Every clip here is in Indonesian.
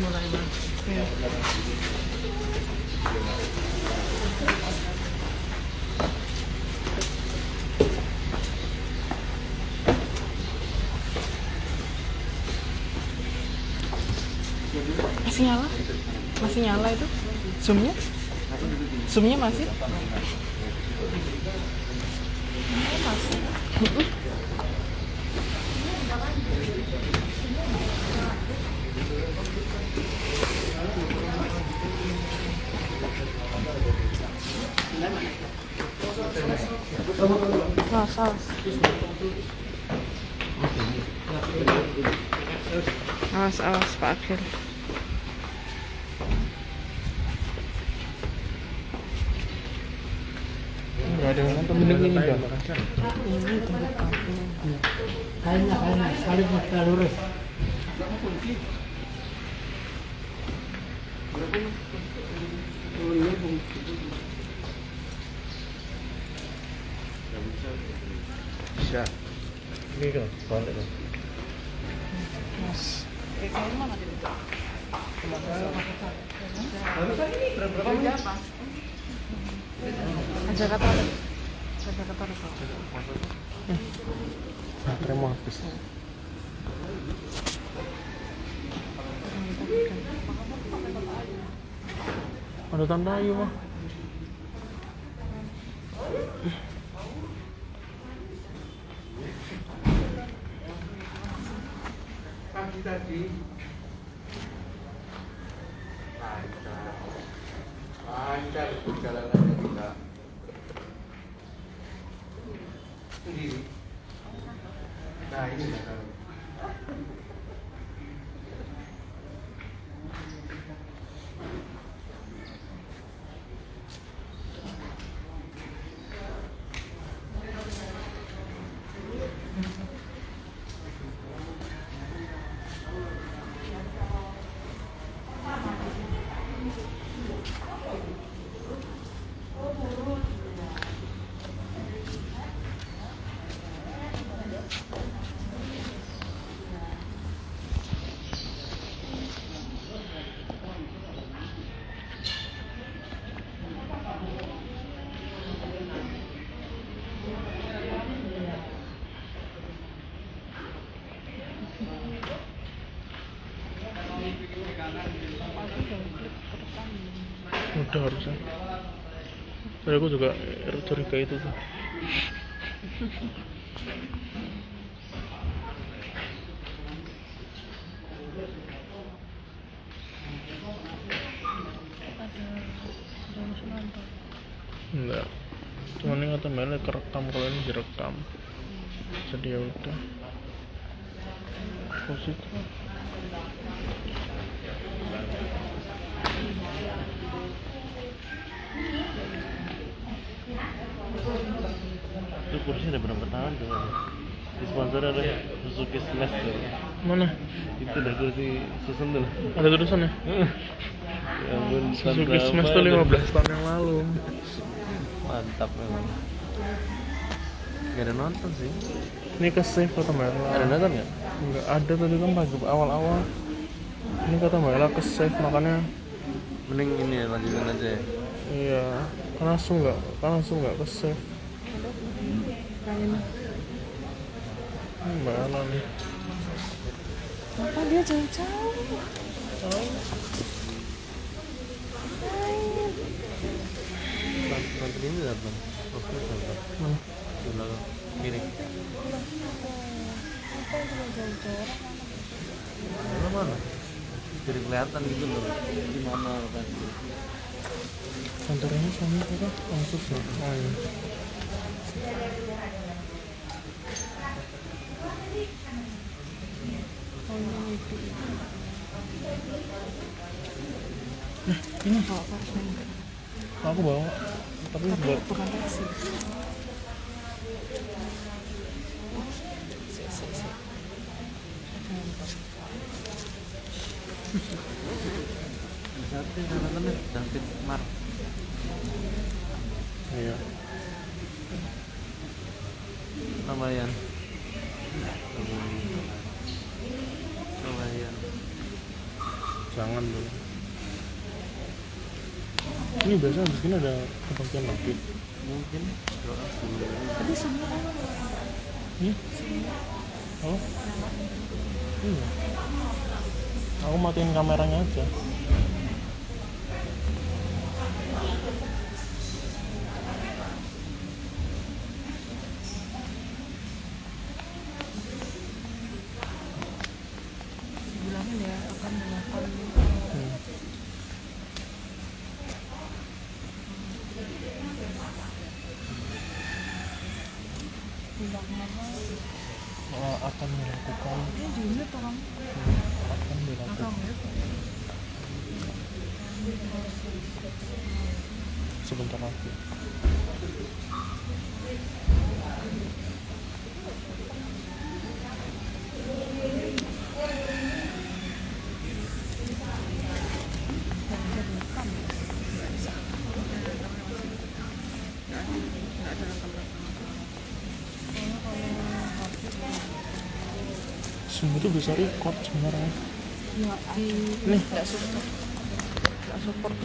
mulai masuk ya. Masih nyala itu zoomnya masih awas Pak Akhil. Nggak ada yang nonton, mending ini dong. Ini tempat kampung. Kayaknya saling lurus. Bisa. Ini kan balik loh. Mas, kayak mana gitu? Aja kata Baterai mau habis. Ada tanda ayu mah. Tadi lancar perjalanannya kita sendiri. Nah ini sekarang. Udah harusnya. Tapi aku juga curiga itu tuh. Enggak. Cuman ini kata Mele kerekam, kalau ini direkam. Jadi ya udah. Positif. Itu kursi udah berapa tahun tuh? Disponsor ada Suzuki Smash tuh. Mana? Itu dari kursi susun tuh. Ada tulisannya? Ya ampun, Suzuki Smash tuh 15 tahun yang lalu. Mantap memang. Gak ada nonton sih. Ini ke save kata Mela. Ada nonton nggak? Enggak ada tadi kan pagi awal-awal. Ini kata Mela ke save, makanya Mending ini ya, lanjutin aja ya. iya, kan langsung nggak ke save. Mbak Ella nih. Apa dia jauh-jauh? Nonton ini udah bang. Oke, nonton. Mana? Di belakang kiri. Mana mana? Jadi kelihatan gitu loh. Di mana lokasi? Kantornya sama apa? Langsung ya. Oh iya. Nah, ini aku bawa, tapi buat bukan taksi. Satu yang nontonnya David Mark. iya. Lumayan. Lumayan. Jangan dulu. Ini biasa habis gini ada kebagian lagi. Mungkin doa sebelum ini. Tadi semua kan Oh? Iya. Aku matiin kameranya aja. bilangin ya akan melakukan bilang apa Akan dilakukan. ini di unit orang Akan dilakukan. Sebentar lagi. Zoom itu bisa record sebenarnya. nggak di Nih. nggak support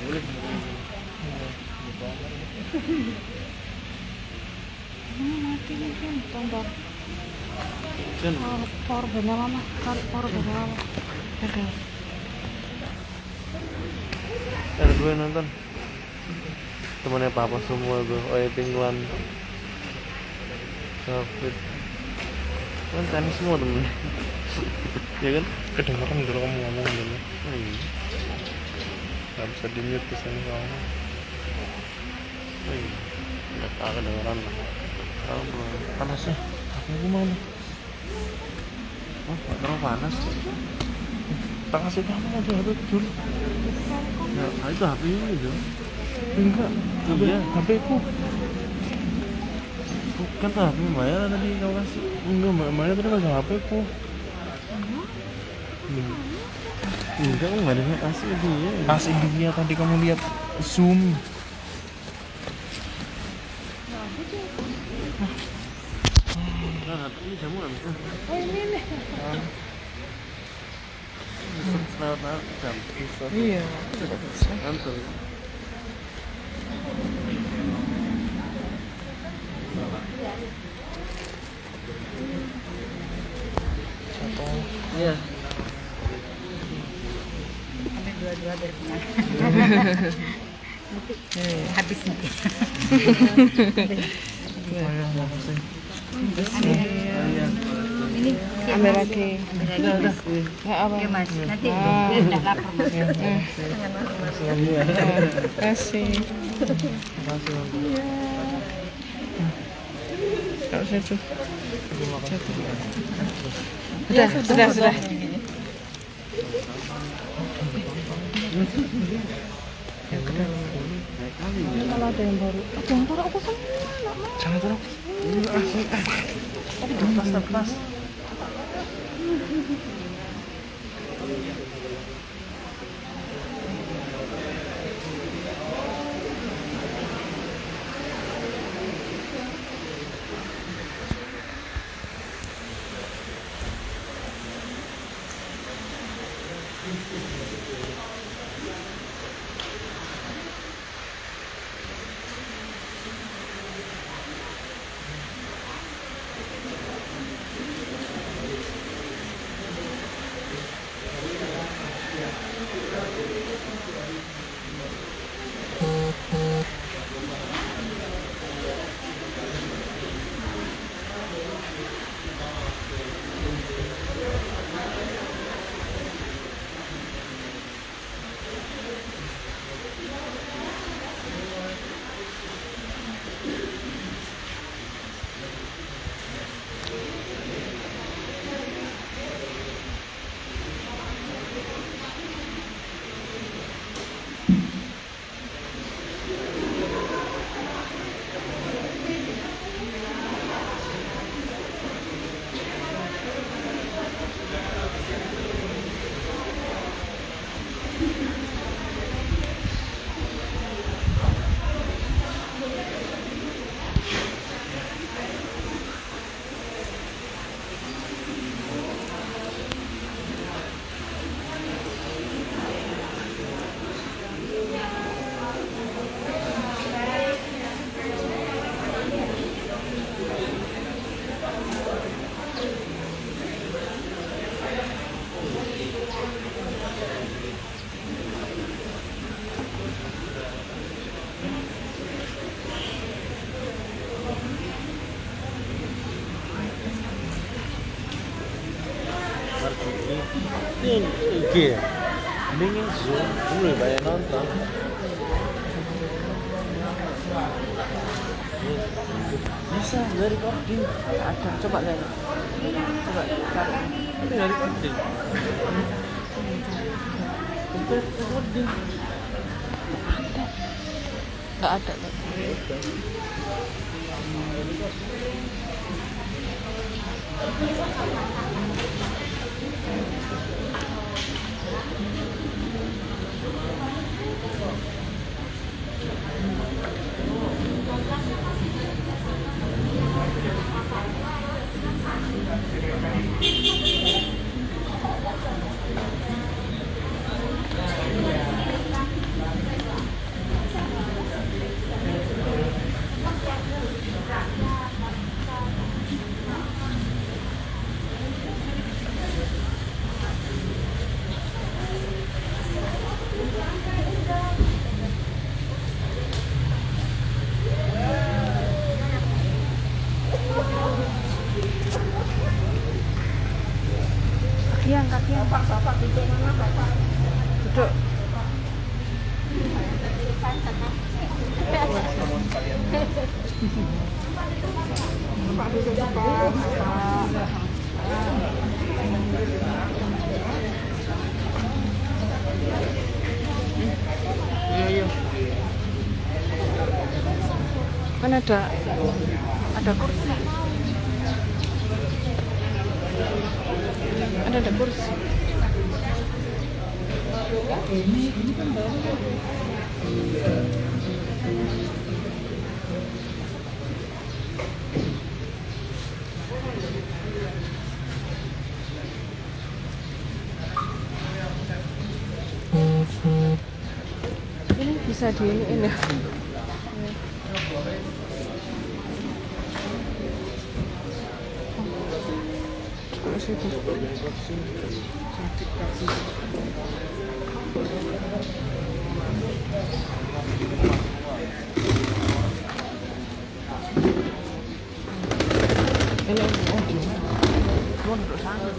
Boleh. mati nih kan tambah Kan power bandnya lama kan power bandnya lama gagal ada gue nonton. Temannya papa semua gue. Oi Pingwan. David. Kan tenis semua temennya. Ya kan? Kedengeran dulu kamu ngomong dulu. Oh, iya. Gak bisa di mute kesini kamu. Oh, iya. Nggak tahu kedengeran lah. Tahu belum? Panasnya. HP aku mana? Oh, nggak terlalu panas. Tak kasih kamu aja HP dulu. Ya, itu HP ini tuh. Enggak. Iya. HP ku. Bukan tuh HP Mbak Yara tadi kau kasih. Enggak, Mbak Maya tadi pegang HP ku. Enggak, aku nggak ada kasih ke dia. Kasih dia tadi kamu lihat Zoom. Nah, HP ini kamu nggak bisa. oh ini nih Lewat jam. Bisa. iya Mantul. Iya. sampai dua-dua berkenan habis nanti ini ambil lagi nggak apa mas nanti udah lapar kasih kalau saya tuh sudah kalau ada yang baru jangan taruh aku semua nggak mau Jangan terus. tapi kertas Ini IG ya? Mendingin Zoom, dulu ya banyak nonton. Bisa dari recording. Ada, coba lihat. Coba cari. Ini dari recording. Itu recording. Nggak ada tuh. Kakian. Bapak duduk mana, Bapak? Duduk. Bapak duduk, Bapak. Iya. Kan ada kursi. Ada kursi. Ini kan baru. Ini bisa di ini. Situ. Ini mau duduk sana.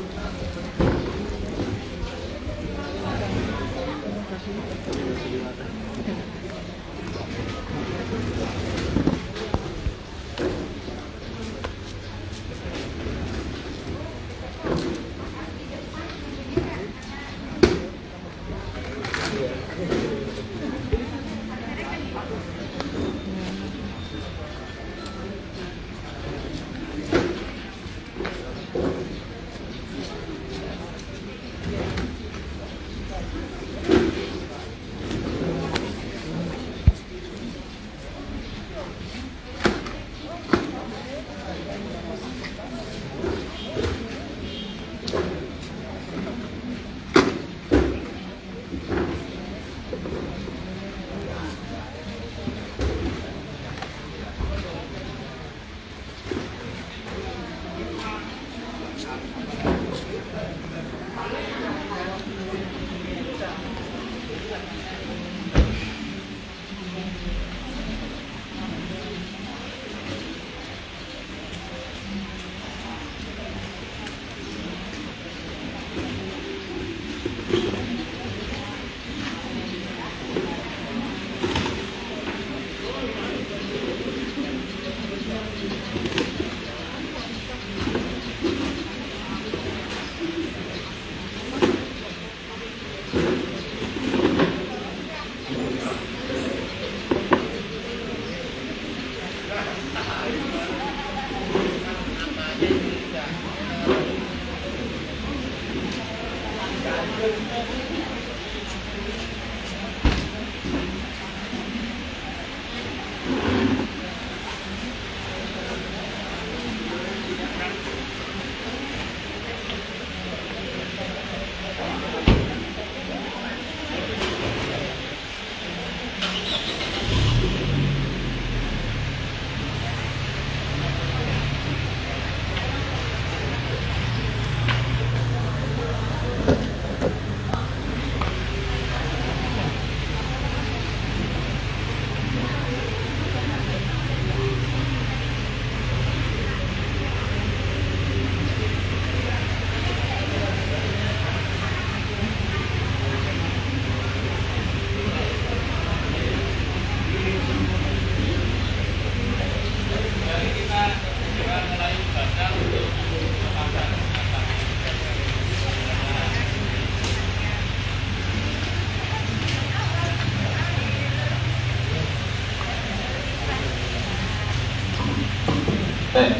Baik.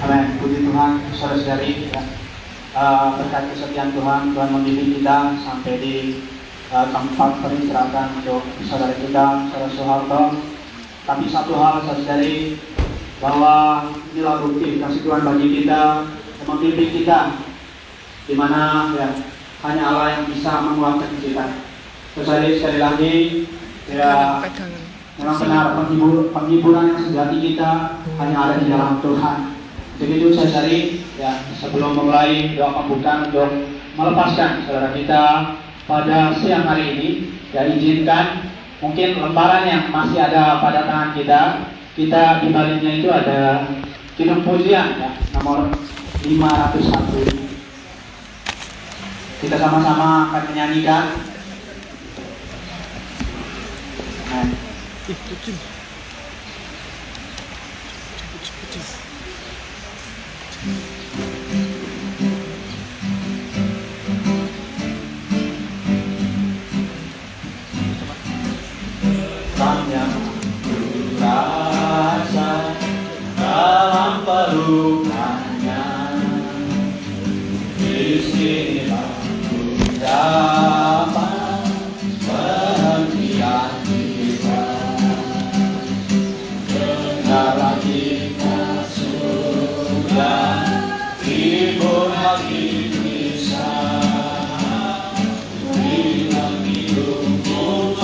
Amin. Puji Tuhan, saudara-saudari. Ya. Berkat kesetiaan Tuhan, Tuhan membimbing kita sampai di tempat peristirahatan untuk saudara kita, saudara Soeharto. Tapi satu hal, saudara-saudari, bahwa inilah bukti kasih Tuhan bagi kita, yang membimbing kita, di mana ya hanya Allah yang bisa menguatkan kita. Saudara, sekali lagi, ya memang benar penghiburan yang sejati kita hanya ada di dalam Tuhan. Begitu saudari, ya sebelum memulai doa pembukaan untuk melepaskan saudara kita pada siang hari ini, ya izinkan mungkin lembaran yang masih ada pada tangan kita di baliknya itu ada Kidung Pujian ya, nomor 501. Kita sama-sama akan menyanyikan. Nah. Yang rasa dalam pelukannya, di sini aku dapat penghentian kita. Dengarlah kita sudah hibur hati bisa, bila hidupku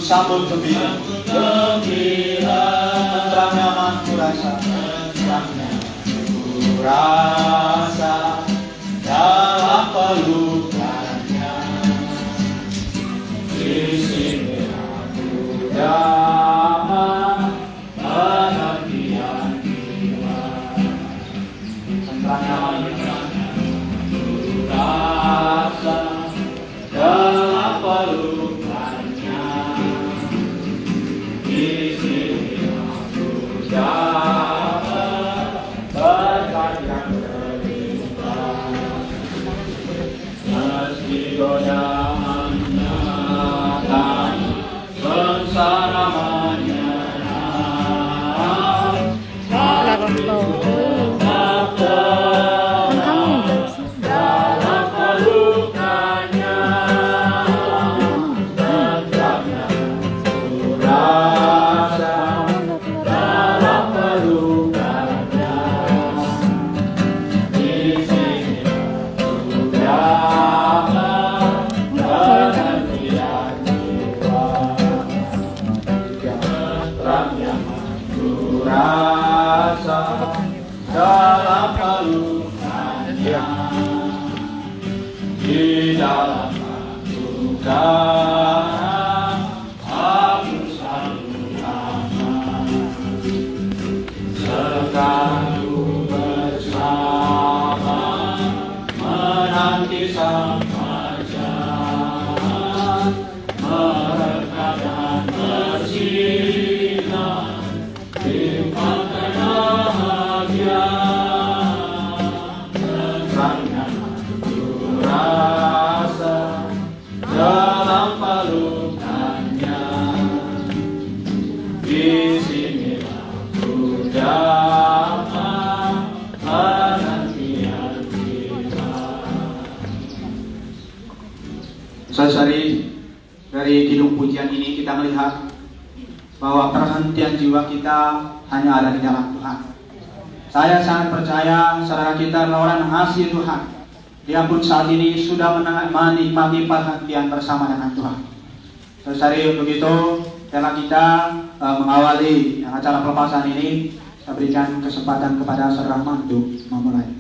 sambut gembira, tentram nyaman ku rasa, dalam pelukannya. Di sini aku dapat pengertian jiwa, tentram nyaman ku rasa, dalam pelukannya. Meski godaan datang, sengsara menyerang, tetap dalam pelukannya. Tetapnya ku rasa dalam pelukannya. Di sini aku dapat pengertian jiwa, tentram nyaman ku rasa dalam pelukannya. Di dalam pelukan aku selalu aman. Sekarang ku bersama menanti sang fajar, mereka dan bersinar di pantai bahagia. Tentramnya ku rasa dalam pelukannya. Di sini aku dapat pengertian jiwa. Saudari, dari Kidung Pujian ini kita melihat bahwa perhentian jiwa kita hanya ada di dalam Tuhan. Saya sangat percaya saudara kita adalah orang yang mengasihi Tuhan. Dia pun saat ini sudah menikmati perhentian bersama dengan Tuhan. Saudari, untuk itu setelah kita mengawali acara pelepasan ini, saya berikan kesempatan kepada Saudara Rahman untuk memulai.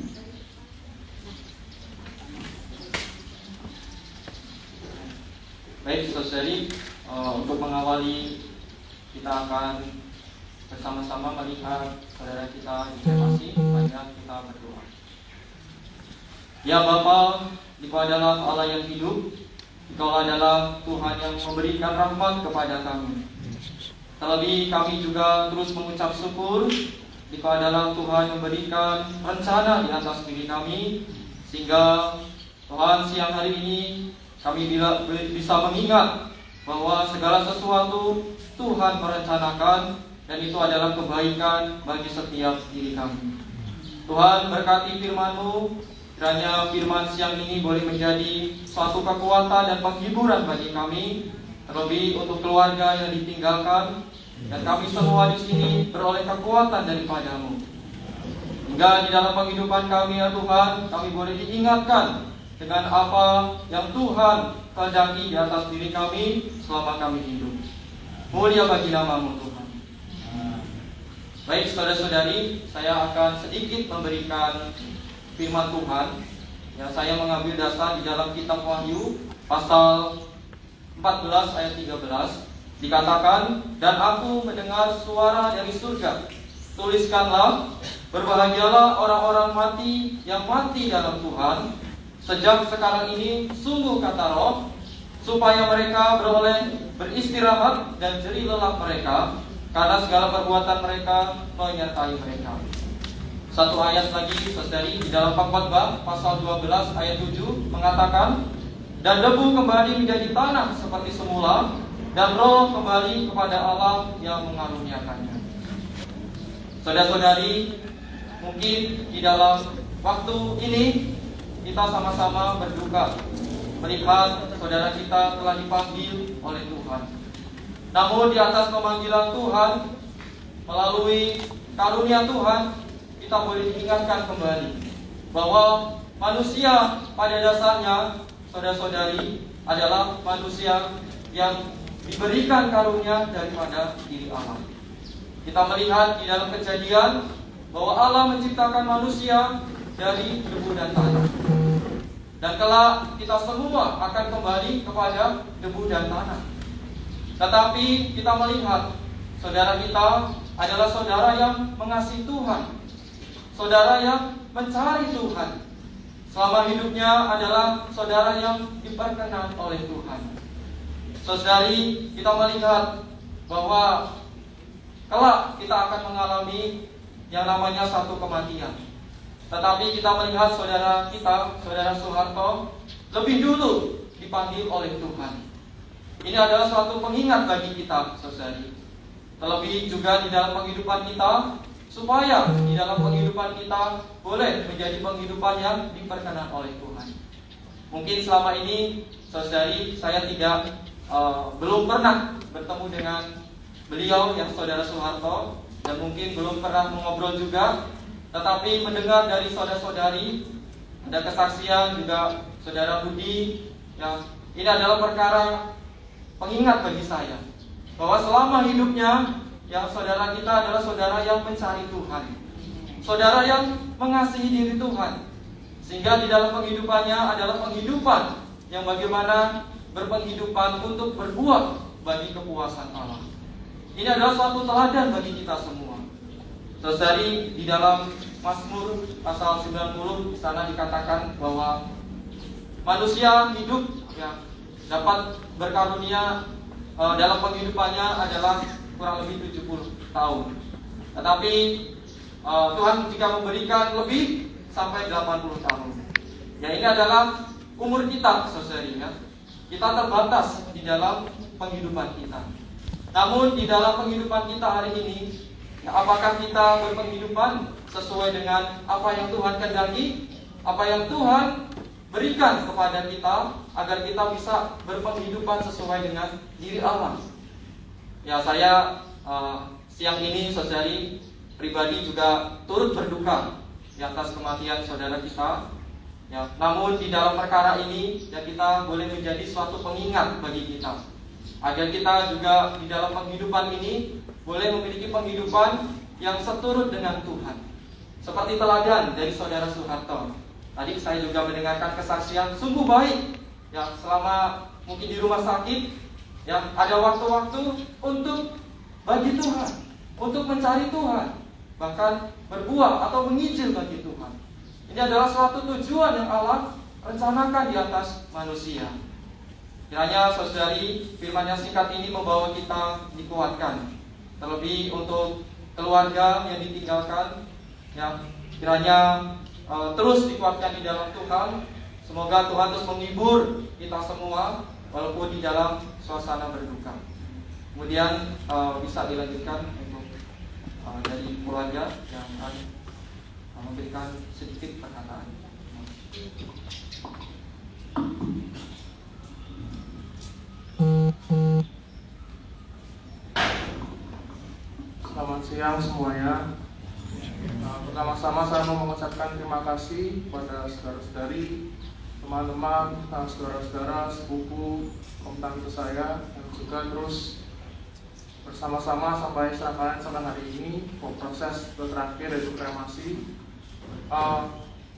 Baik, saudari, untuk mengawali kita akan bersama-sama melihat saudara kita yang masih banyak kita berdoa. Ya Bapa, Engkau adalah Allah yang hidup, Engkau adalah Tuhan yang memberikan rahmat kepada kami. Terlebih kami juga terus mengucap syukur itu adalah Tuhan memberikan rencana di atas diri kami, sehingga Tuhan siang hari ini kami bisa mengingat bahwa segala sesuatu Tuhan merencanakan, dan itu adalah kebaikan bagi setiap diri kami. Tuhan berkati firman-Mu, kiranya firman siang ini boleh menjadi suatu kekuatan dan penghiburan bagi kami, terlebih untuk keluarga yang ditinggalkan, dan kami semua di sini beroleh kekuatan daripada-Mu. Hingga di dalam penghidupan kami ya Tuhan, kami boleh diingatkan dengan apa yang Tuhan kehendaki di atas diri kami selama kami hidup. Mulia bagi nama-Mu Tuhan. Baik saudara-saudari, saya akan sedikit memberikan firman Tuhan. Ya, saya mengambil dasar di dalam kitab Wahyu pasal 14 ayat 13. Dikatakan, dan aku mendengar suara dari surga, tuliskanlah, berbahagialah orang-orang mati yang mati dalam Tuhan, sejak sekarang ini, sungguh kata Roh, supaya mereka beroleh beristirahat dan jerih lelah mereka, karena segala perbuatan mereka menyertai mereka. Satu ayat lagi, saudari, di dalam Pengkhotbah pasal 12 ayat 7 mengatakan, dan debu kembali menjadi tanah seperti semula, dan roh kembali kepada Allah yang mengaruniakannya. Saudara-saudari, mungkin di dalam waktu ini kita sama-sama berduka melihat saudara kita telah dipanggil oleh Tuhan. Namun di atas pemanggilan Tuhan, melalui karunia Tuhan, kita boleh diingatkan kembali bahwa manusia pada dasarnya, saudara-saudari, adalah manusia yang diberikan karunia daripada diri Allah. Kita melihat di dalam Kejadian bahwa Allah menciptakan manusia dari debu dan tanah. Dan kelak kita semua akan kembali kepada debu dan tanah. Tetapi kita melihat saudara kita adalah saudara yang mengasihi Tuhan, saudara yang mencari Tuhan. Selama hidupnya adalah saudara yang diperkenan oleh Tuhan. Saudari, kita melihat bahwa kelak kita akan mengalami yang namanya satu kematian. Tetapi kita melihat saudara kita, saudara Soeharto, lebih dulu dipanggil oleh Tuhan. Ini adalah suatu pengingat bagi kita, saudari. Terlebih juga di dalam penghidupan kita, supaya di dalam penghidupan kita boleh menjadi penghidupan yang diperkenan oleh Tuhan. Mungkin selama ini, saudari, saya belum pernah bertemu dengan beliau yang saudara Soeharto, dan mungkin belum pernah mengobrol juga. Tetapi mendengar dari saudara-saudari, ada kesaksian juga saudara Budi, yang ini adalah perkara pengingat bagi saya bahwa selama hidupnya, yang saudara kita adalah saudara yang mencari Tuhan, saudara yang mengasihi diri Tuhan, sehingga di dalam penghidupannya adalah penghidupan yang bagaimana berpenghidupan untuk berbuat bagi kepuasan Allah. Ini adalah suatu teladan bagi kita semua. Saudari, di dalam Mazmur pasal 90 di sana dikatakan bahwa manusia hidup ya dapat berkarunia dalam penghidupannya adalah kurang lebih 70 tahun. Tetapi Tuhan jika memberikan lebih sampai 80 tahun. Ya, ini adalah umur kita, saudari ya. Kita terbatas di dalam penghidupan kita. Namun di dalam penghidupan kita hari ini, ya, apakah kita berpenghidupan sesuai dengan apa yang Tuhan kehendaki, apa yang Tuhan berikan kepada kita, agar kita bisa berpenghidupan sesuai dengan diri Allah. Ya, saya siang ini, saudari, pribadi juga turut berduka di atas kematian saudara kita. Ya, namun di dalam perkara ini, ya, kita boleh menjadi suatu pengingat bagi kita, agar kita juga di dalam penghidupan ini boleh memiliki penghidupan yang seturut dengan Tuhan. Seperti teladan dari saudara Soeharto. Tadi saya juga mendengarkan kesaksian sungguh baik. Ya, selama mungkin di rumah sakit, ya, ada waktu-waktu untuk bagi Tuhan, untuk mencari Tuhan, bahkan berbuah atau menginjil bagi Tuhan. Ini adalah suatu tujuan yang Allah rencanakan di atas manusia. Kiranya saudari, firman yang singkat ini membawa kita dikuatkan, terlebih untuk keluarga yang ditinggalkan, yang kiranya terus dikuatkan di dalam Tuhan. Semoga Tuhan terus menghibur kita semua walaupun di dalam suasana berduka. Kemudian bisa dilanjutkan untuk dari keluarga yang akan memberikan sedikit perkataan. Selamat siang semuanya. Pertama-tama saya mau mengucapkan terima kasih kepada saudara-saudari, teman-teman, saudara-saudara, sepupu, om tante saya yang juga terus bersama-sama sampai kalian sampai hari ini proses terakhir yaitu kremasi.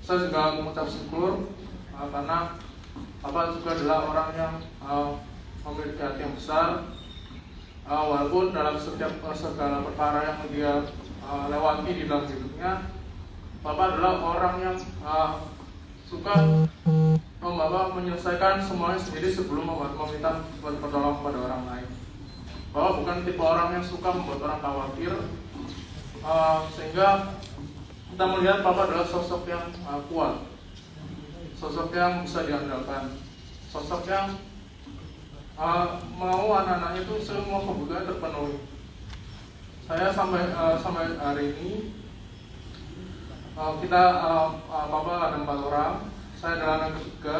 Saya juga mengucap syukur karena Bapak juga adalah orang yang memiliki hati yang besar. Walaupun dalam setiap segala perkara yang dia lewati di dalam hidupnya, Bapak adalah orang yang suka menyelesaikan semuanya sendiri sebelum meminta pertolongan kepada orang lain. Bapak bukan tipe orang yang suka membuat orang khawatir, sehingga kita melihat Bapak adalah sosok yang kuat, sosok yang bisa diandalkan, sosok yang mau anak-anaknya itu semua kebutuhan terpenuhi. Saya sampai hari ini kita Bapak ada 4 orang, saya adalah anak ketiga.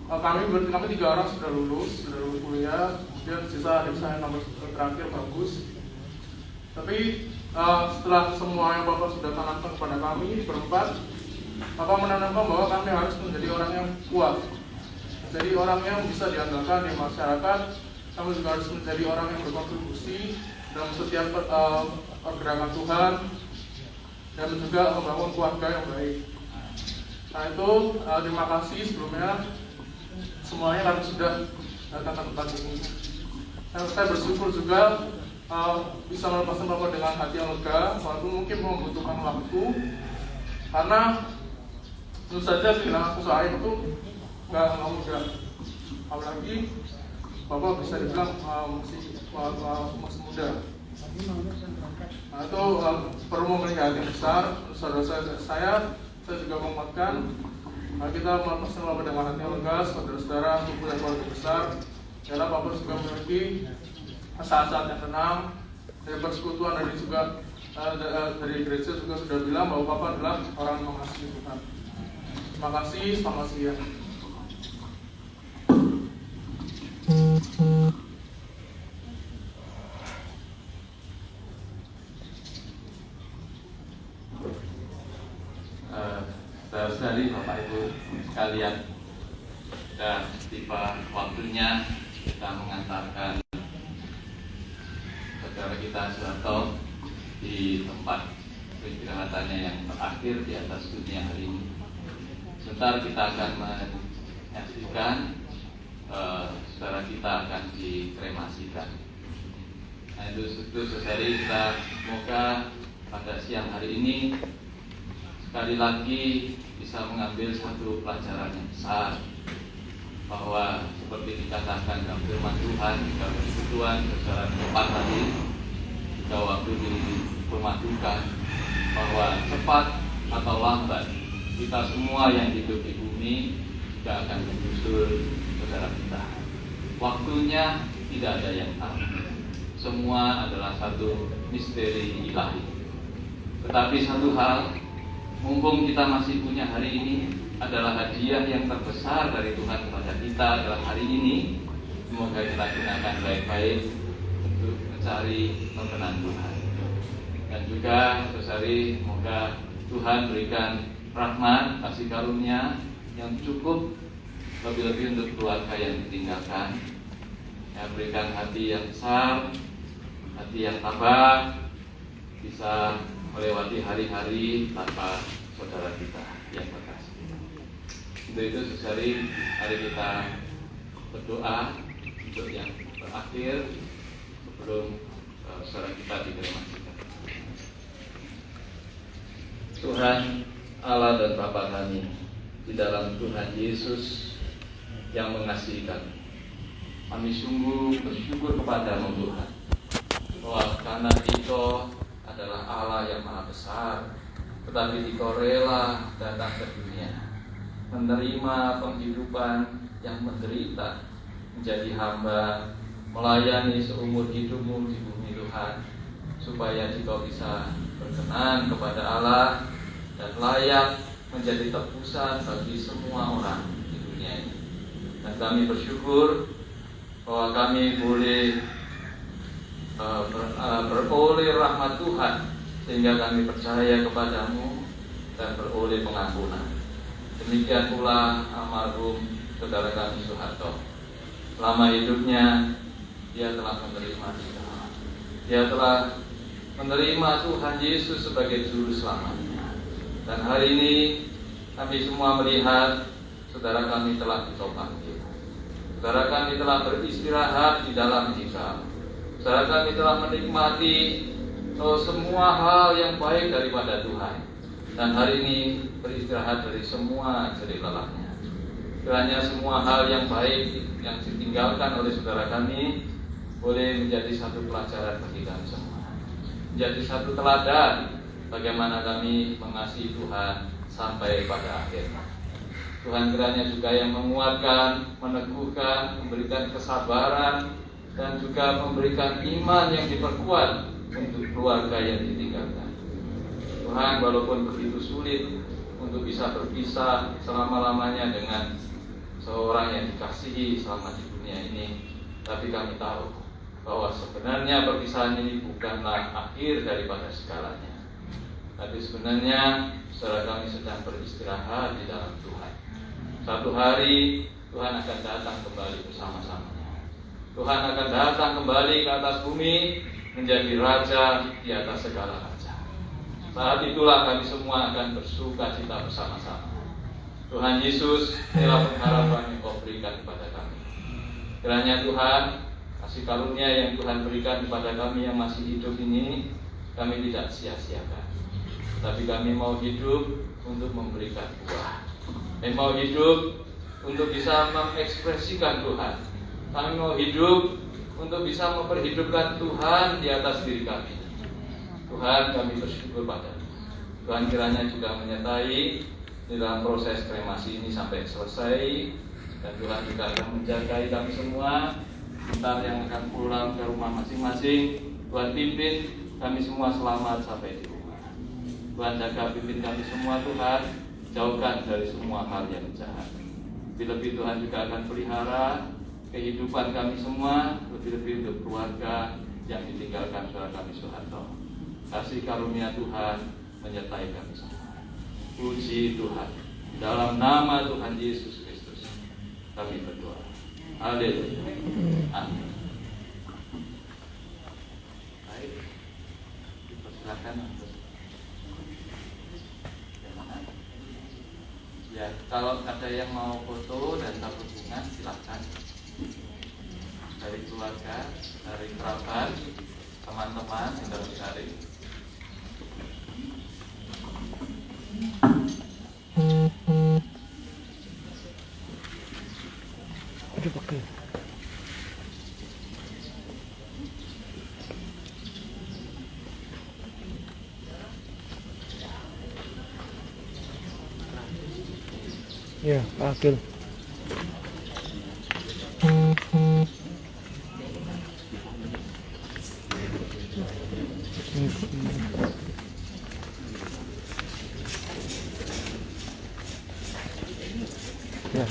Kami 3 orang sudah lulus kuliah, kemudian sisa adik saya nomor terakhir bagus. Tapi setelah semua yang Bapak sudah tanamkan kepada kami berempat, Bapak menanamkan bahwa kami harus menjadi orang yang kuat, jadi orang yang bisa diandalkan di masyarakat. Kami juga harus menjadi orang yang berkontribusi dalam setiap pergerakan Tuhan dan juga membangun keluarga yang baik. Nah itu terima kasih sebelumnya semuanya kami sudah datang ke tempat ini. Saya bersyukur juga bisa melepaskan Bapak dengan hati yang lega, walaupun mungkin membutuhkan waktu, karena tentu saja kehilangan sosok ayah itu nggak mudah. Apalagi Bapak bisa dibilang masih muda. Nah itu perlu memiliki hati besar. Saudara saya juga menguatkan kita melepaskan Bapak dengan hati yang lega. Saudara-saudara, tubuh yang keluarga besar, adalah Bapak juga memiliki saat-saat yang tenang. Dari persekutuan dari gereja juga sudah bilang bahwa Bapak adalah orang yang mengasihi Tuhan. Terima kasih, selamat siang. Saudari, Bapak Ibu sekalian, sudah tiba waktunya kita mengantarkan saudara kita Soeharto di tempat peristirahatannya yang terakhir di atas dunia hari ini. Sebentar kita akan menyaksikan saudara kita akan dikremasikan. Nah itu saudari, kita semoga pada siang hari ini sekali lagi bisa mengambil satu pelajaran yang besar, bahwa seperti dikatakan dalam firman Tuhan, dalam persekutuan secara tepat tadi, jika waktu dipermadukan, bahwa cepat atau lambat kita semua yang hidup di bumi juga akan menyusul saudara kita. Waktunya tidak ada yang tahu, semua adalah satu misteri ilahi. Tetapi satu hal, mumpung kita masih punya hari ini, adalah hadiah yang terbesar dari Tuhan kepada kita adalah hari ini. Semoga kita gunakan baik-baik untuk mencari perkenan Tuhan. Dan juga saudari, semoga Tuhan berikan rahmat, kasih karunia yang cukup, lebih-lebih untuk keluarga yang ditinggalkan. Ya, berikan hati yang besar, hati yang tabah, bisa melewati hari-hari tanpa saudara kita yang terkasih. Untuk itu saudari, mari kita berdoa untuk yang terakhir sebelum saudara kita dikremasikan. Tuhan Allah dan Bapa kami, di dalam Tuhan Yesus yang mengasihi kami sungguh bersyukur kepadamu Tuhan, bahwa karena Diko adalah Allah yang maha besar, tetapi Diko rela datang ke dunia, menerima penghidupan yang menderita, menjadi hamba, melayani seumur hidupmu di bumi Tuhan, supaya Diko bisa berkenan kepada Allah dan layak menjadi tebusan bagi semua orang di dunia ini. Dan kami bersyukur bahwa kami boleh beroleh rahmat Tuhan, sehingga kami percaya kepadamu dan beroleh pengampunan. Demikian pula almarhum saudara kami Soeharto. Selama hidupnya dia telah menerima Tuhan. Dia telah menerima Tuhan Yesus sebagai juru selamatnya. Dan hari ini kami semua melihat saudara kami telah ditopangkan. Saudara kami telah beristirahat di dalam Dikau. Saudara kami telah menikmati semua hal yang baik daripada Tuhan. Dan hari ini beristirahat dari semua jerih lelahnya. Kiranya semua hal yang baik yang ditinggalkan oleh saudara kami boleh menjadi satu pelajaran bagi kami semua, menjadi satu teladan bagaimana kami mengasihi Tuhan sampai pada akhirnya. Tuhan kiranya juga yang menguatkan, meneguhkan, memberikan kesabaran, dan juga memberikan iman yang diperkuat untuk keluarga yang ditinggalkan. Tuhan, walaupun begitu sulit untuk bisa berpisah selama-lamanya dengan seorang yang dikasihi selama di dunia ini, tapi kami tahu bahwa sebenarnya perpisahan ini bukanlah akhir daripada segalanya. Tapi sebenarnya saudara kami sedang beristirahat di dalam Tuhan. Satu hari Tuhan akan datang kembali bersama-samanya. Tuhan akan datang kembali ke atas bumi menjadi raja di atas segala raja. Saat itulah kami semua akan bersuka cita bersama-sama. Tuhan Yesus, inilah pengharapan yang Kau berikan kepada kami. Kiranya Tuhan, kasih karunia yang Tuhan berikan kepada kami yang masih hidup ini, kami tidak sia-siakan. Tapi kami mau hidup untuk memberikan buah. Kami mau hidup untuk bisa mengekspresikan Tuhan. Kami mau hidup untuk bisa memperhidupkan Tuhan di atas diri kami. Tuhan, kami bersyukur padamu. Tuhan kiranya juga menyertai di dalam proses kremasi ini sampai selesai. Dan Tuhan juga akan menjagai kami semua. Sebentar yang akan pulang ke rumah masing-masing, Tuhan pimpin kami semua selamat sampai di rumah. Tuhan jaga pimpin kami semua Tuhan, jauhkan dari semua hal yang jahat. Lebih-lebih Tuhan juga akan pelihara kehidupan kami semua, lebih-lebih untuk keluarga yang ditinggalkan saudara kami Soeharto. Kasih karunia Tuhan menyertai kami semua. Puji Tuhan. Dalam nama Tuhan Yesus Kristus kami berdoa. Haleluya. Amin. Baik. Dipersilakan untuk ya, kalau ada yang mau foto dan tabur bunga silakan. Dari keluarga, dari kerabat, teman-teman yang dalam sehari. Aduh, pakai. Ya, akil. Ya.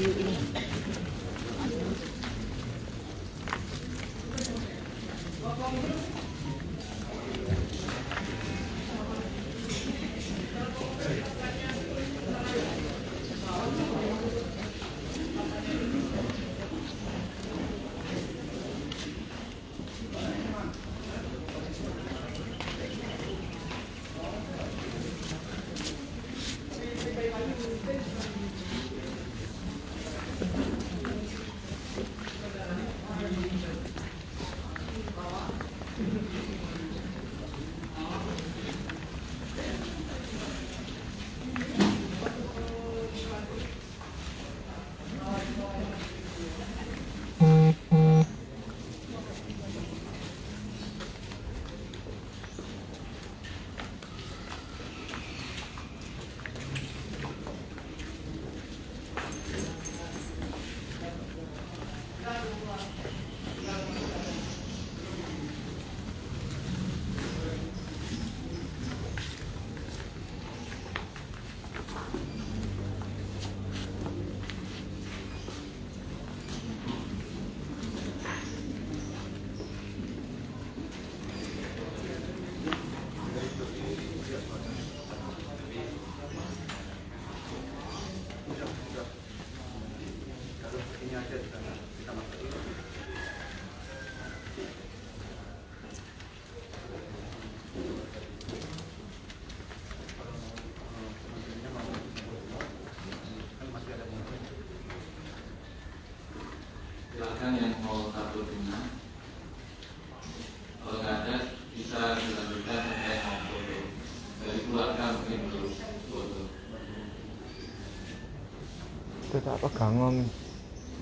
Itu tak pegangan.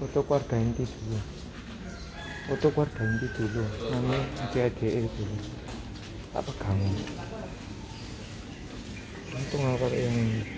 Foto keluarga inti dulu. Foto keluarga inti dulu. Namanya adik-adik dulu. Tak pegangan. Untung aku yang ini.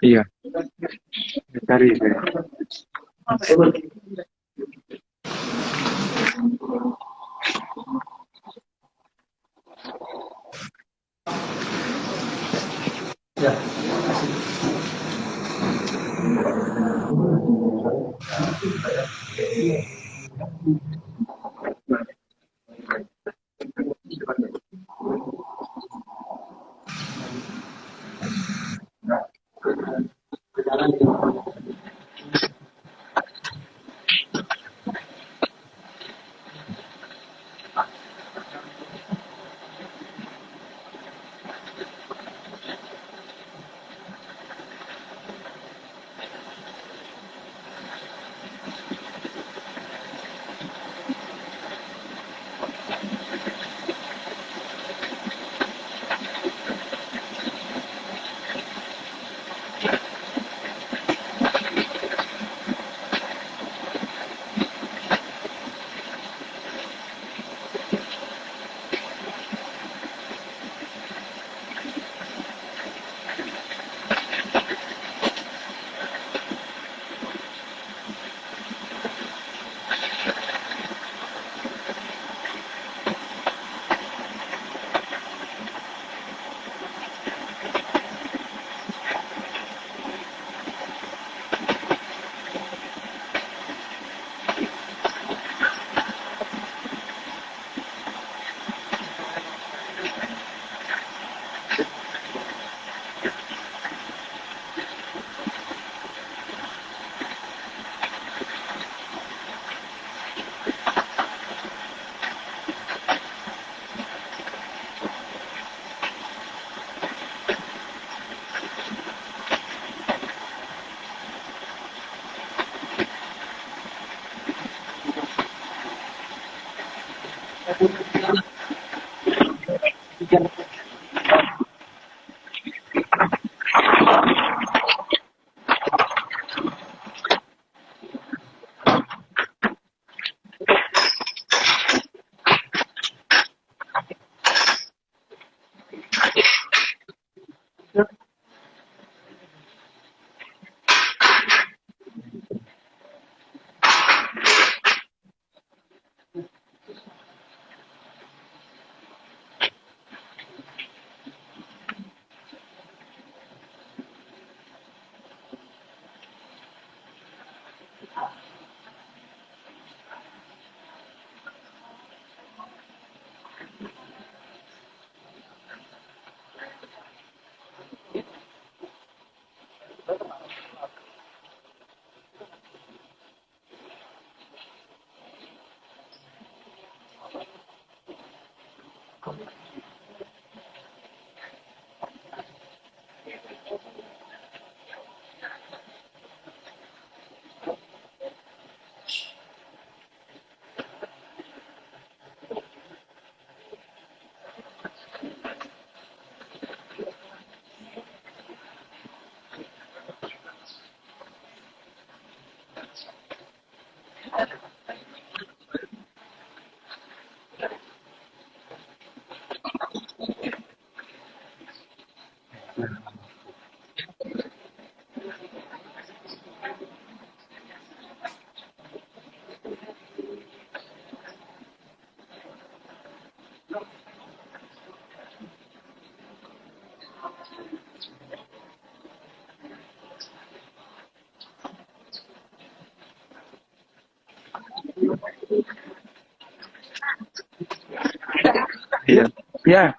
Iya, cari deh. Iya. Ya.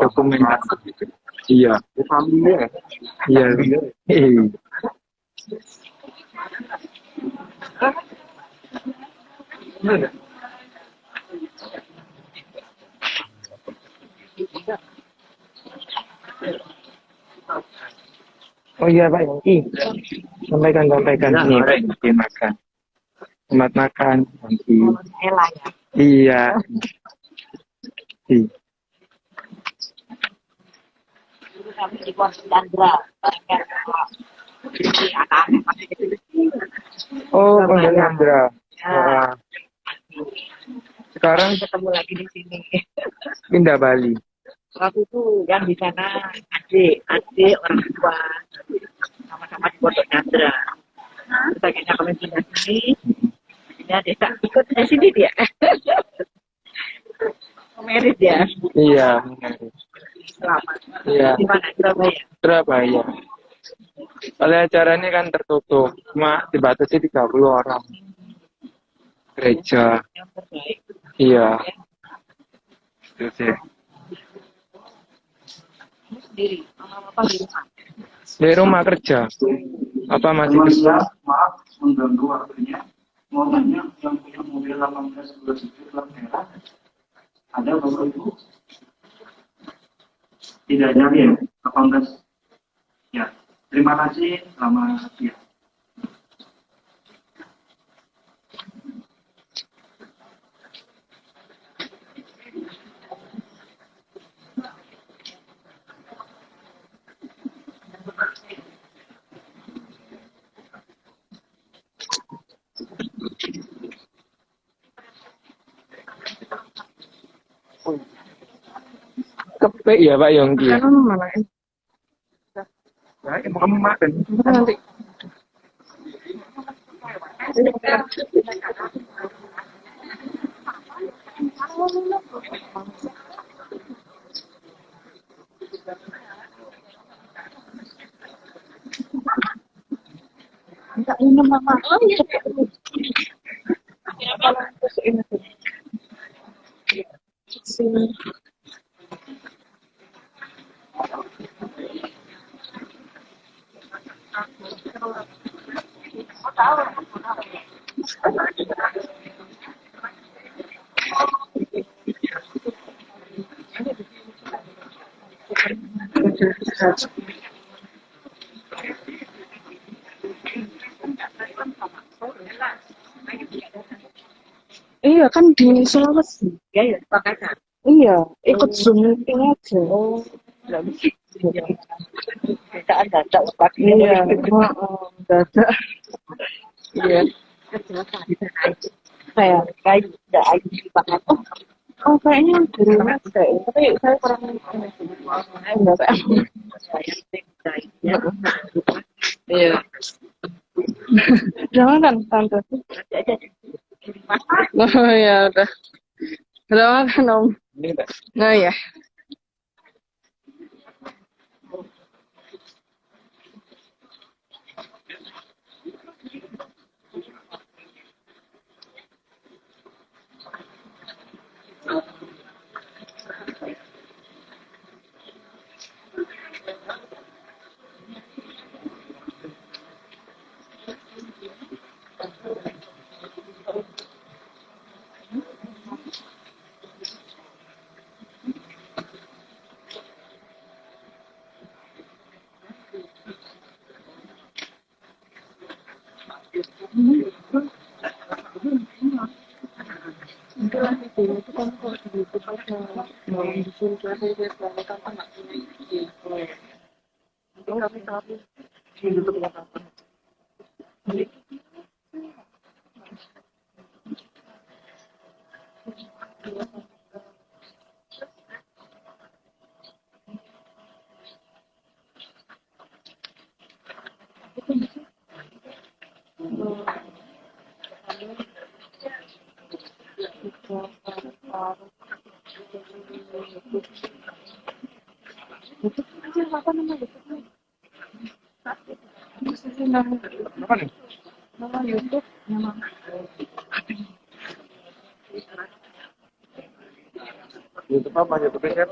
Dokumentasi. Iya. Iya. Iya. Oh iya Pak Yongki, sampaikan nih Pak Yongki makan. Selamat makan Yongki. Iya. Iya. Kami di Pos Chandra, anak-anak masih kecil. Oh, Pondok Chandra. Wah. Sekarang Ketemu lagi di sini. pindah Bali. Waktu itu yang di sana adik orang tua sama-sama di Pondok Chandra. Terus akhirnya kami pindah sini. Ya desa ikut sini dia. Merit ya. Iya. Selamat. Iya. Di mana Surabaya? Surabaya. Oleh acaranya kan tertutup, cuma dibatasi 30 orang. Gereja. Yang terbaik. Iya. Itu sih. Sendiri, apa di rumah? Di rumah kerja. Apa masih kerja? Maaf mengganggu waktunya. Mau tanya yang punya mobil 1827 plat merah, ada Bapak Ibu? Tidak ada ya, 18. Ya, terima kasih. Selamat siang. Kepek ya Pak Yongki. Kan mana? Ya, mau kamu makan. Nanti. Enggak minum mama. Oh iya. Sini. Iya kan di Sulawesi. Ya, makanya. Iya, ikut Zoom meeting aja. Oh, nggak bisa. Kita ada pagi. Iya, dadak. Iya. Kejelasan di sana aja. Kayak udah aja banget. Oh, kayaknya di rumah deh. Tapi saya kurang enggak kayak. Iya. Jangan kan tante. Oh ya udah. Udah makan om. Oh ya. Itu lah video itu kan kalau di YouTube pas mau disuruh saya selalu kapan nggak punya ide. Itu kami tahu di YouTube nggak apa. Apa nama YouTube-nya? Nama YouTube nama YouTube apa? YouTube chef?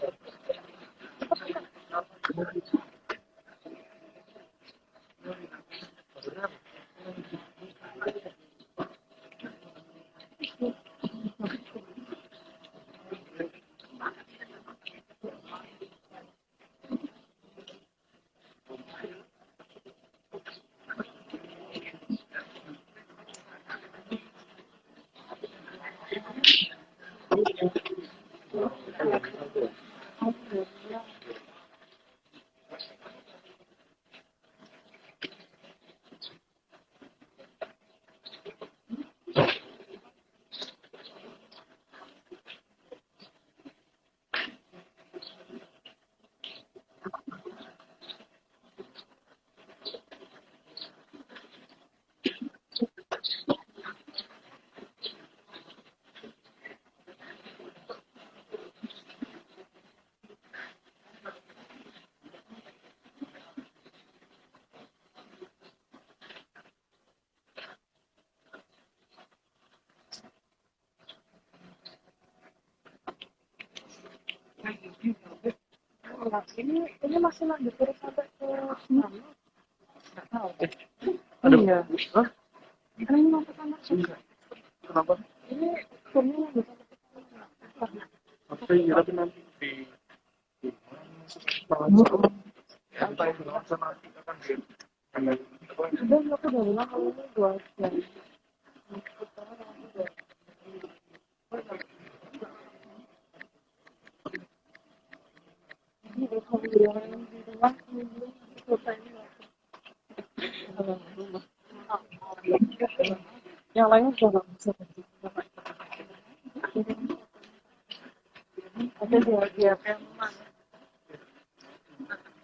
ini masih lanjut terus sampai ke mana? Nggak tahu. Iya. Hah? Kan ini mau ke sana juga. Kenapa? Ini turunnya lanjut sampai ke sana. Tapi nanti di santai nanti akan di Udah aku udah bilang kalau ini 2 jam. Ini alhamdulillah di rumah selesai. Yang lainnya juga nggak bisa. Ada dia yang mana?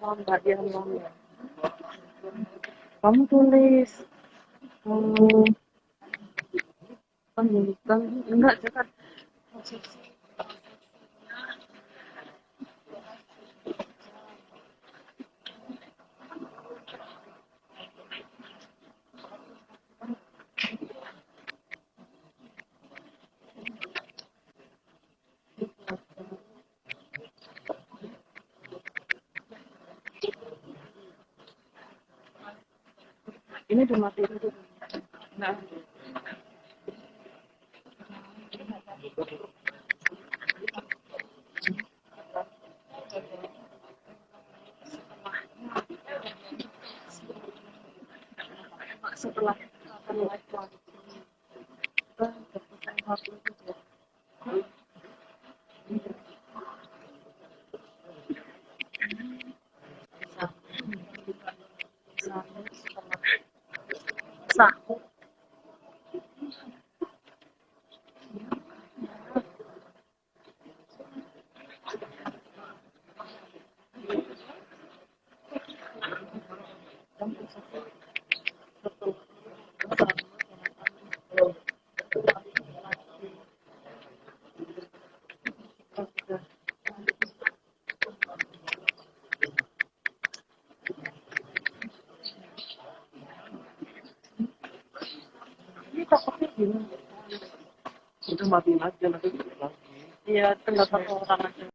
Mbak dia ngomong. Kamu tulis pendidikan enggak jangan ini dimatiin dulu. Nah, setelah akan live lagi kita berpesan satu juga Ini takutnya gimana? Udah matiin aja nanti lagi. Iya, tinggal satu orang aja.